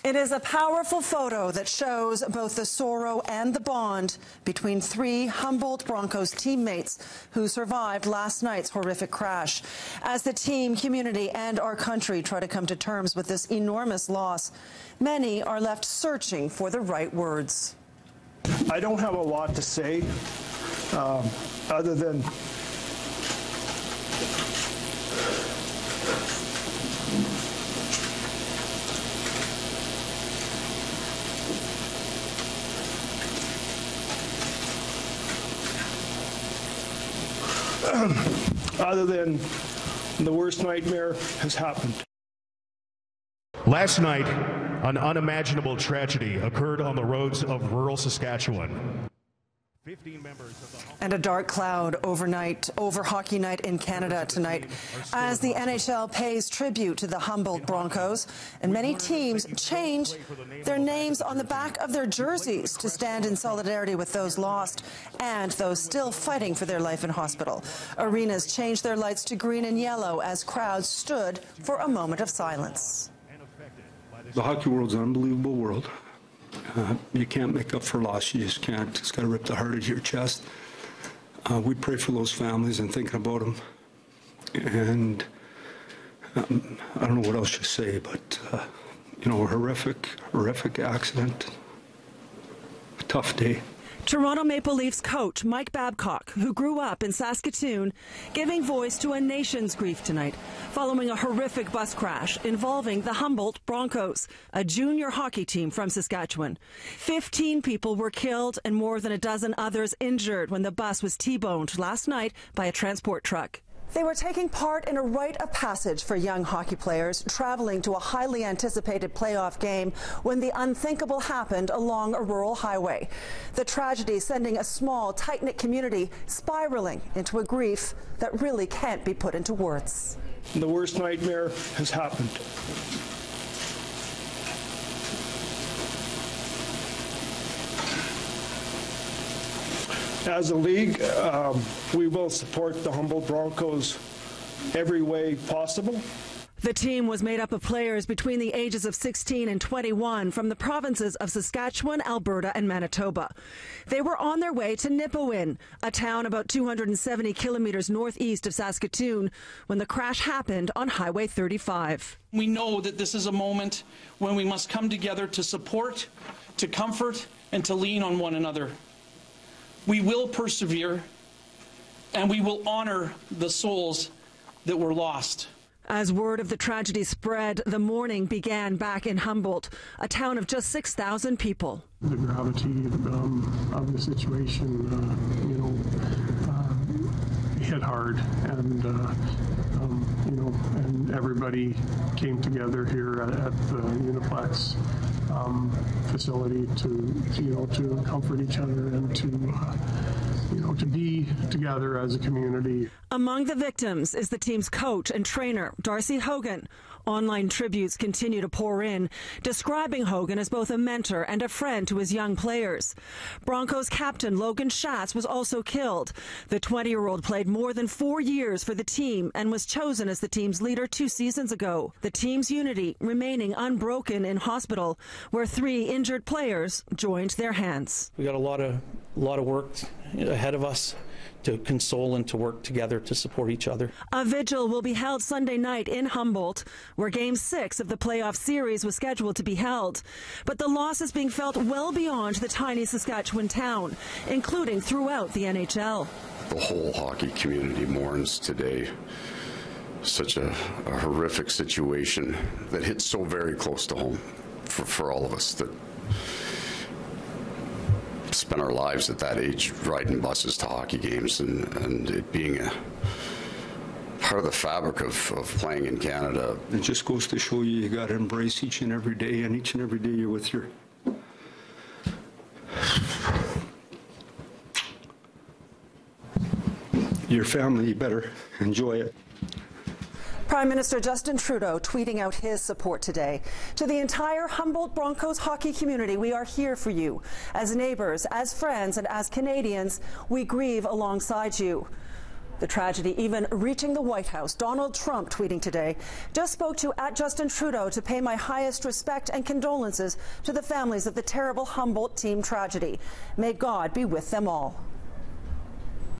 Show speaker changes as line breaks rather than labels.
It is a powerful photo that shows both the sorrow and the bond between three Humboldt Broncos teammates who survived last night's horrific crash. As the team, community, and our country try to come to terms with this enormous loss, many are left searching for the right words.
I don't have a lot to say other than the worst nightmare has happened.
Last night, an unimaginable tragedy occurred on the roads of rural Saskatchewan. 15 members of the
And a dark cloud overnight over hockey night in Canada tonight as the NHL pays tribute to the Humboldt Broncos, and many teams change their names on the back of their jerseys to stand in solidarity with those lost and those still fighting for their life in hospital. Arenas changed their lights to green and yellow as crowds stood for a moment of silence.
The hockey world's an unbelievable world. You can't make up for loss. You just can't. It's got to rip the heart out of your chest. We pray for those families and thinking about them. And I don't know what else to say, but, you know, a horrific accident, a tough day.
Toronto Maple Leafs coach Mike Babcock, who grew up in Saskatoon, giving voice to a nation's grief tonight following a horrific bus crash involving the Humboldt Broncos, a junior hockey team from Saskatchewan. 15 people were killed and more than a dozen others injured when the bus was T-boned last night by a transport truck. They were taking part in a rite of passage for young hockey players traveling to a highly anticipated playoff game when the unthinkable happened along a rural highway. The tragedy sending a small, tight-knit community spiraling into a grief that really can't be put into words.
The worst nightmare has happened. As a league, we will support the Humboldt Broncos every way possible.
The team was made up of players between the ages of 16 and 21 from the provinces of Saskatchewan, Alberta, and Manitoba. They were on their way to Nipawin, a town about 270 kilometers northeast of Saskatoon, when the crash happened on Highway 35.
We know that this is a moment when we must come together to support, to comfort, and to lean on one another. We will persevere, and we will honor the souls that were lost.
As word of the tragedy spread, the mourning began back in Humboldt, a town of just 6,000 people.
The gravity of the situation, hit hard, and and everybody came together here at the Uniplex facility to comfort each other and to be together as a community.
Among the victims is the team's coach and trainer, Darcy Hogan. Online tributes continue to pour in, describing Hogan as both a mentor and a friend to his young players. Broncos captain Logan Schatz was also killed. The 20-year-old played more than 4 years for the team and was chosen as the team's leader 2 seasons ago. The team's unity remaining unbroken in hospital, where 3 injured players joined their hands.
We got a lot of work ahead of us to console and to work together to support each other.
A vigil will be held Sunday night in Humboldt, where Game 6 of the playoff series was scheduled to be held. But the loss is being felt well beyond the tiny Saskatchewan town, including throughout the NHL.
The whole hockey community mourns today. Such a horrific situation that hits so very close to home for all of us that spent our lives at that age riding buses to hockey games, and it being a part of the fabric of playing in Canada.
It just goes to show you got to embrace each and every day, and each and every day you're with your family. You better enjoy it.
Prime Minister Justin Trudeau tweeting out his support today. To the entire Humboldt Broncos hockey community, we are here for you. As neighbours, as friends, and as Canadians, we grieve alongside you. The tragedy even reaching the White House. Donald Trump tweeting today, just spoke to @JustinTrudeau to pay my highest respect and condolences to the families of the terrible Humboldt team tragedy. May God be with them all.